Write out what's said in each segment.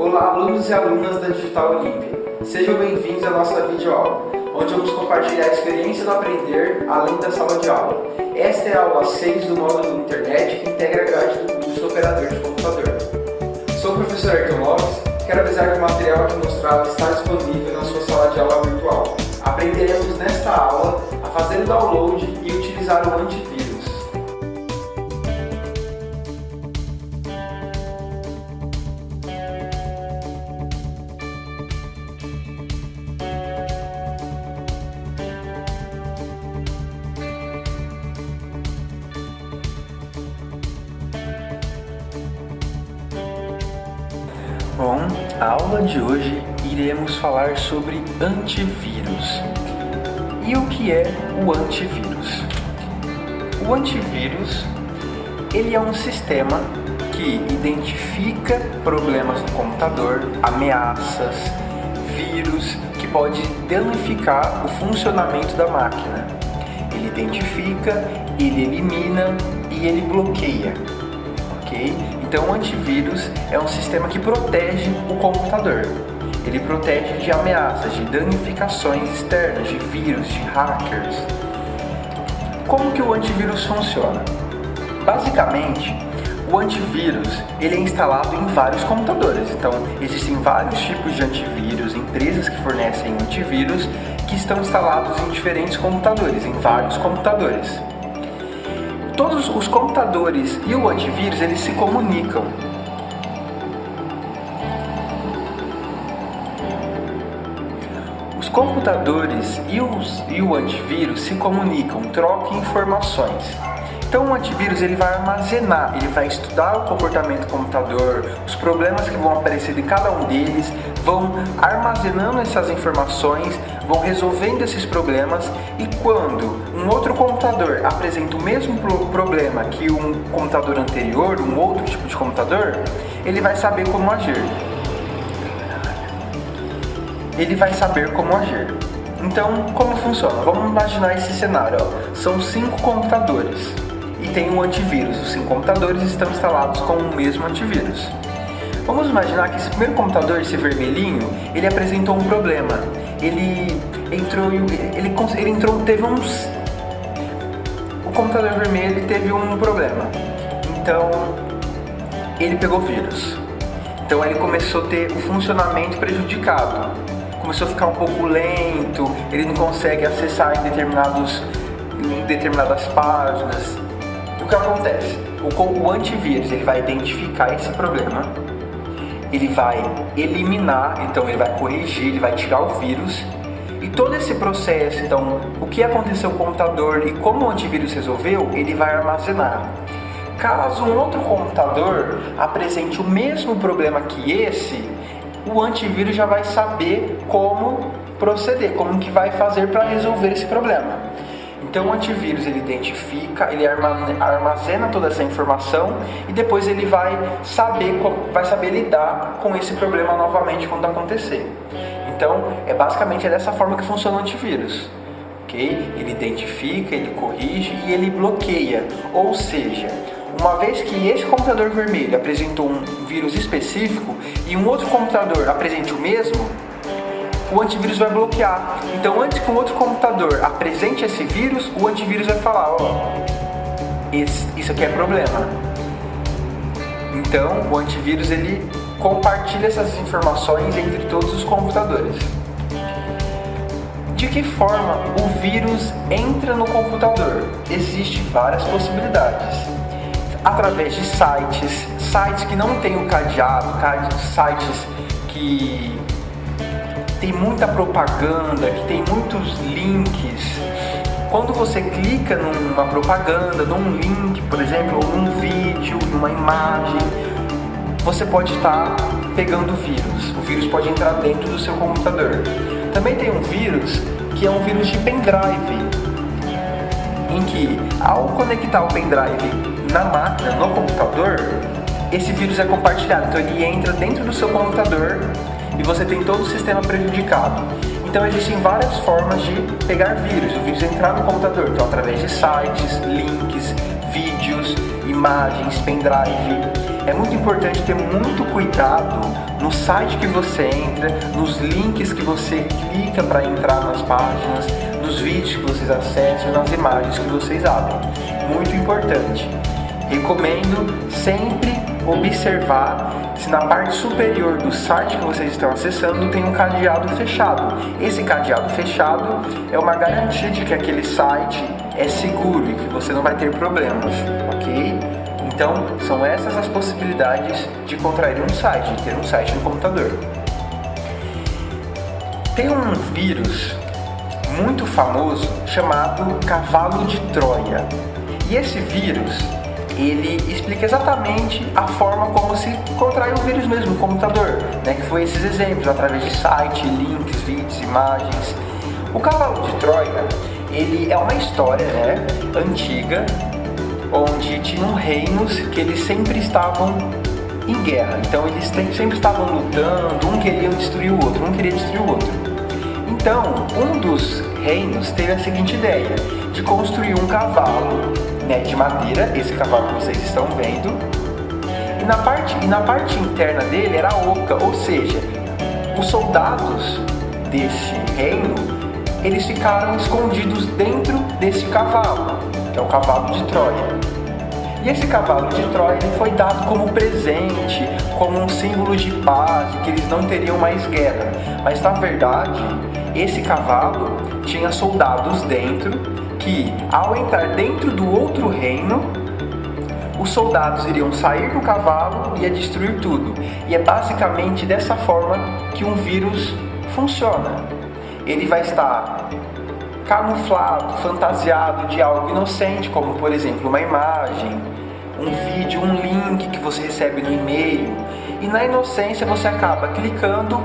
Olá, alunos e alunas da Digital Olímpia. Sejam bem-vindos à nossa videoaula, onde vamos compartilhar a experiência do aprender além da sala de aula. Esta é a aula 6 do módulo Internet que integra a grade do curso de Operador de Computador. Sou o professor Ayrton Lopes. Quero avisar que o material aqui mostrado está disponível na sua sala de aula virtual. Aprenderemos nesta aula a fazer o download e utilizar o antivírus. Bom, a aula de hoje iremos falar sobre antivírus. E o que é o antivírus? O antivírus, ele é um sistema que identifica problemas no computador, ameaças, vírus que pode danificar o funcionamento da máquina. Ele identifica, ele elimina e ele bloqueia. Então o antivírus é um sistema que protege o computador. Ele protege de ameaças, de danificações externas, de vírus, de hackers. Como que o antivírus funciona? Basicamente, o antivírus ele é instalado em vários computadores. Então existem vários tipos de antivírus, empresas que fornecem antivírus que estão instalados em diferentes computadores, em vários computadores. Todos os computadores e o antivírus, eles se comunicam. Os computadores e o antivírus se comunicam, trocam informações. Então o antivírus ele vai armazenar, ele vai estudar o comportamento do computador, os problemas que vão aparecer de cada um deles, vão armazenando essas informações, vão resolvendo esses problemas, e quando um outro computador apresenta o mesmo problema que um computador anterior, um outro tipo de computador, ele vai saber como agir. Então, como funciona? Vamos imaginar esse cenário. São 5 computadores e tem um antivírus. Os 5 computadores estão instalados com o mesmo antivírus. Vamos imaginar que esse primeiro computador, esse vermelhinho, ele apresentou um problema. O computador vermelho teve um problema. Então, ele pegou vírus. Então, ele começou a ter o funcionamento prejudicado. Começou a ficar um pouco lento, ele não consegue acessar em determinadas páginas. O que acontece? O antivírus ele vai identificar esse problema, ele vai eliminar, então ele vai corrigir, ele vai tirar o vírus, e todo esse processo, então, o que aconteceu com o computador e como o antivírus resolveu, ele vai armazenar. Caso um outro computador apresente o mesmo problema que esse, o antivírus já vai saber como proceder, como que vai fazer para resolver esse problema. Então o antivírus ele identifica, ele armazena toda essa informação e depois ele vai saber lidar com esse problema novamente quando acontecer. Então basicamente dessa forma que funciona o antivírus. Ele identifica, ele corrige e ele bloqueia. Ou seja, uma vez que esse computador vermelho apresentou um vírus específico e um outro computador apresente o mesmo, o antivírus vai bloquear. Então, antes que um outro computador apresente esse vírus, o antivírus vai falar, isso aqui é problema. Então, o antivírus ele compartilha essas informações entre todos os computadores. De que forma o vírus entra no computador? Existem várias possibilidades. Através de sites que não têm o cadeado, sites que tem muita propaganda, que tem muitos links. Quando você clica numa propaganda, num link, por exemplo, ou num vídeo, numa imagem, você pode estar pegando o vírus. O vírus pode entrar dentro do seu computador. Também tem um vírus que é um vírus de pendrive, em que ao conectar o pendrive na máquina, no computador, esse vírus é compartilhado. Então ele entra dentro do seu computador e você tem todo o sistema prejudicado. Então existem várias formas de pegar vírus, o vírus entrar no computador, então através de sites, links, vídeos, imagens, pendrive. É muito importante ter muito cuidado no site que você entra, nos links que você clica para entrar nas páginas, nos vídeos que vocês acessam, nas imagens que vocês abrem. Muito importante. Recomendo sempre observar se na parte superior do site que vocês estão acessando tem um cadeado fechado. Esse cadeado fechado é uma garantia de que aquele site é seguro e que você não vai ter problemas, ok? Então, são essas as possibilidades de contrair um site, de ter um site no computador. Tem um vírus muito famoso chamado Cavalo de Troia. E esse vírus, ele explica exatamente a forma como se contrai o vírus mesmo no computador, né? Que foi esses exemplos, através de site, links, vídeos, imagens. O Cavalo de Troia, ele é uma história, né, antiga, onde tinham reinos que eles sempre estavam em guerra. Então eles sempre estavam lutando, um queria destruir o outro, um queria destruir o outro. Então, um dos reinos teve a seguinte ideia, de construir um cavalo, né, de madeira, esse cavalo que vocês estão vendo, e na parte interna dele era oca, ou seja, os soldados desse reino, eles ficaram escondidos dentro desse cavalo, que é o cavalo de Troia. E esse cavalo de Troia ele foi dado como presente, como um símbolo de paz, que eles não teriam mais guerra. Mas na verdade, esse cavalo tinha soldados dentro que, ao entrar dentro do outro reino, os soldados iriam sair do cavalo e ia destruir tudo. E é basicamente dessa forma que um vírus funciona. Ele vai estar camuflado, fantasiado de algo inocente, como por exemplo uma imagem, um vídeo, um link que você recebe no e-mail, e na inocência você acaba clicando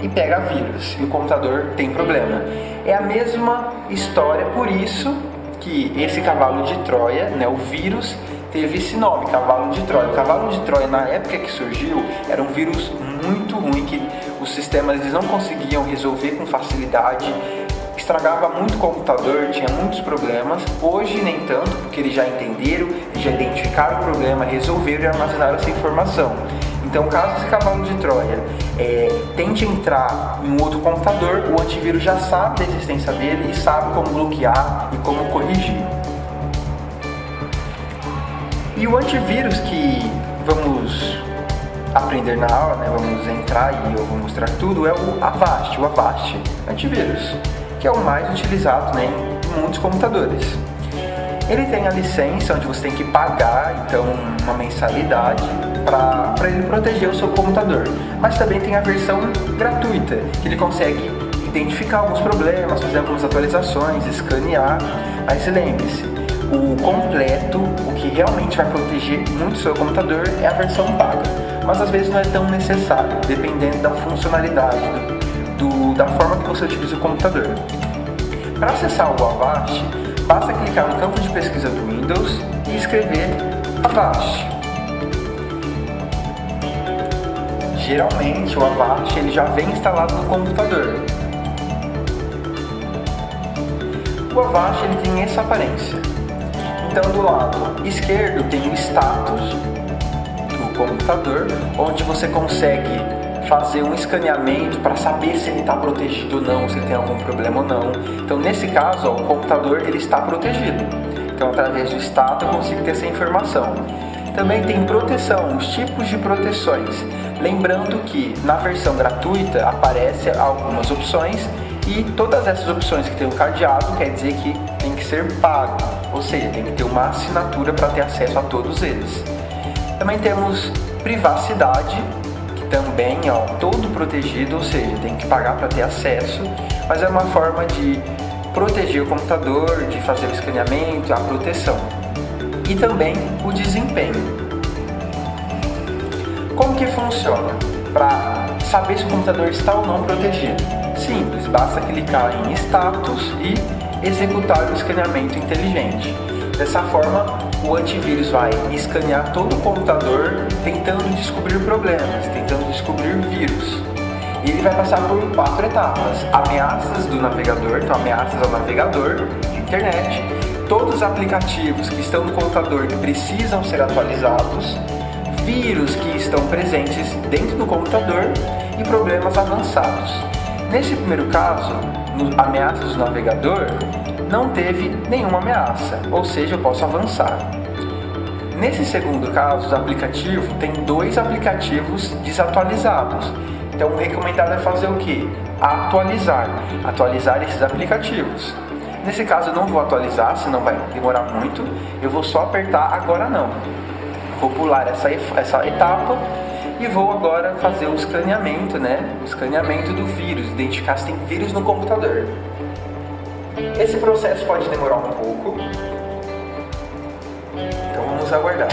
e pega vírus, e o computador tem problema. É a mesma história, por isso que esse cavalo de Troia, né, o vírus, teve esse nome, Cavalo de Troia. O Cavalo de Troia, na época que surgiu, era um vírus muito ruim, que os sistemas eles não conseguiam resolver com facilidade, estragava muito o computador, tinha muitos problemas. Hoje nem tanto, porque eles já entenderam, já identificaram o problema, resolveram e armazenaram essa informação. Então, caso esse Cavalo de Troia tente entrar em um outro computador, o antivírus já sabe da existência dele e sabe como bloquear e como corrigir. E o antivírus que vamos aprender na aula, né, vamos entrar e eu vou mostrar tudo, é o Avast antivírus, que é o mais utilizado, né, em muitos computadores. Ele tem a licença onde você tem que pagar, então, uma mensalidade para ele proteger o seu computador. Mas também tem a versão gratuita, que ele consegue identificar alguns problemas, fazer algumas atualizações, escanear. Mas lembre-se, o completo, o que realmente vai proteger muito o seu computador é a versão paga. Mas às vezes não é tão necessário, dependendo da funcionalidade, da forma que você utiliza o computador. Para acessar o Avast, basta clicar no campo de pesquisa do Windows e escrever Avast. Geralmente o Avast ele já vem instalado no computador. O Avast ele tem essa aparência. Então do lado esquerdo tem o status do computador, onde você consegue fazer um escaneamento para saber se ele está protegido ou não, se ele tem algum problema ou não. Então nesse caso, ó, o computador ele está protegido. Então através do status eu consigo ter essa informação. Também tem proteção, os tipos de proteções. Lembrando que na versão gratuita aparecem algumas opções e todas essas opções que tem o cadeado quer dizer que tem que ser pago, ou seja, tem que ter uma assinatura para ter acesso a todos eles. Também temos privacidade, que também é todo protegido, ou seja, tem que pagar para ter acesso, mas é uma forma de proteger o computador, de fazer o escaneamento, a proteção. E também o desempenho. Como que funciona? Para saber se o computador está ou não protegido? Simples, basta clicar em status e executar o escaneamento inteligente. Dessa forma, o antivírus vai escanear todo o computador tentando descobrir problemas, tentando descobrir vírus. E ele vai passar por 4 etapas: ameaças do navegador, então ameaças ao navegador de internet, todos os aplicativos que estão no computador que precisam ser atualizados, vírus que estão presentes dentro do computador e problemas avançados. Nesse primeiro caso, ameaças do navegador, não teve nenhuma ameaça, ou seja, eu posso avançar. Nesse segundo caso, o aplicativo tem 2 aplicativos desatualizados. Então, o recomendado é fazer o quê? Atualizar esses aplicativos. Nesse caso, eu não vou atualizar, senão vai demorar muito. Eu vou só apertar agora não. Vou pular essa etapa e vou agora fazer o escaneamento, O escaneamento do vírus, identificar se tem vírus no computador. Esse processo pode demorar um pouco. Então vamos aguardar.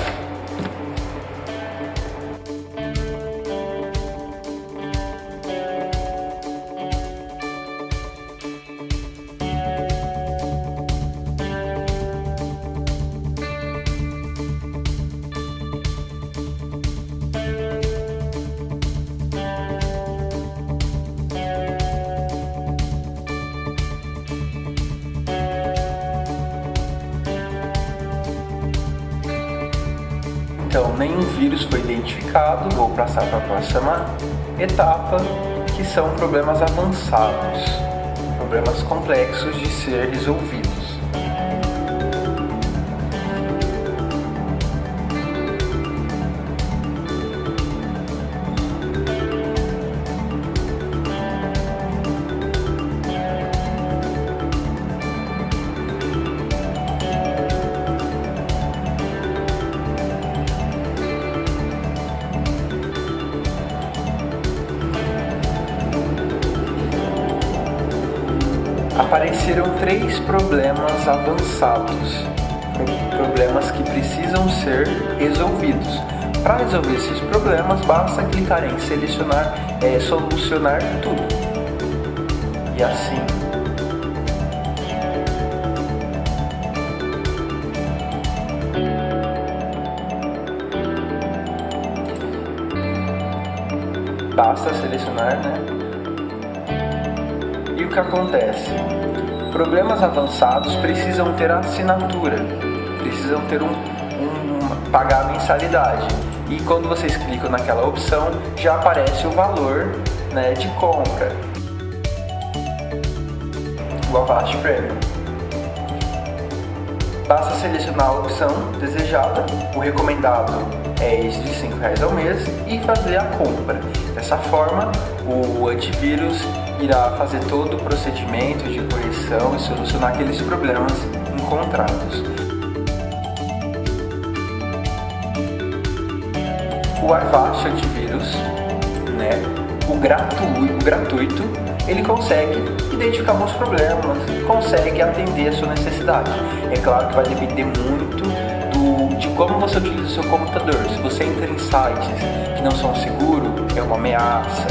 Então, nenhum vírus foi identificado. Vou passar para a próxima etapa, que são problemas avançados, problemas complexos de ser resolvidos. Apareceram 3 problemas avançados, problemas que precisam ser resolvidos. Para resolver esses problemas, basta clicar em selecionar, solucionar tudo. E assim. Basta selecionar, E o que acontece? Problemas avançados precisam ter assinatura, precisam ter pagar a mensalidade. E quando vocês clicam naquela opção, já aparece o valor, de compra. O Avast Premium. Basta selecionar a opção desejada, o recomendado é esse de R$5 ao mês, e fazer a compra. Dessa forma, o antivírus irá fazer todo o procedimento de correção e solucionar aqueles problemas encontrados. O Avast Antivírus, o gratuito, ele consegue identificar alguns problemas, consegue atender a sua necessidade. É claro que vai depender muito de como você utiliza o seu computador. Se você entra em sites que não são seguros, é uma ameaça.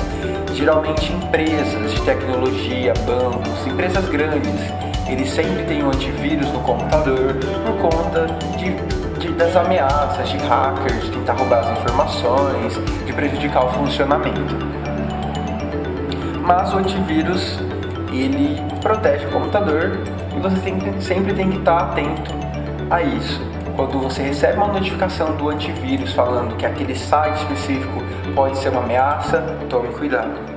Geralmente empresas de tecnologia, bancos, empresas grandes, eles sempre têm um antivírus no computador por conta das ameaças de hackers, de tentar roubar as informações, de prejudicar o funcionamento. Mas o antivírus, ele protege o computador e você sempre tem que estar atento a isso. Quando você recebe uma notificação do antivírus falando que aquele site específico pode ser uma ameaça, tome cuidado.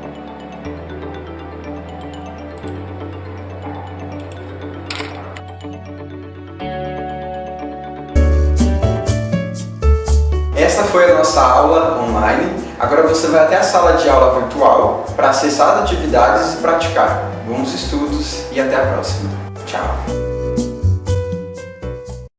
Essa foi a nossa aula online. Agora você vai até a sala de aula virtual para acessar as atividades e praticar. Bons estudos e até a próxima. Tchau!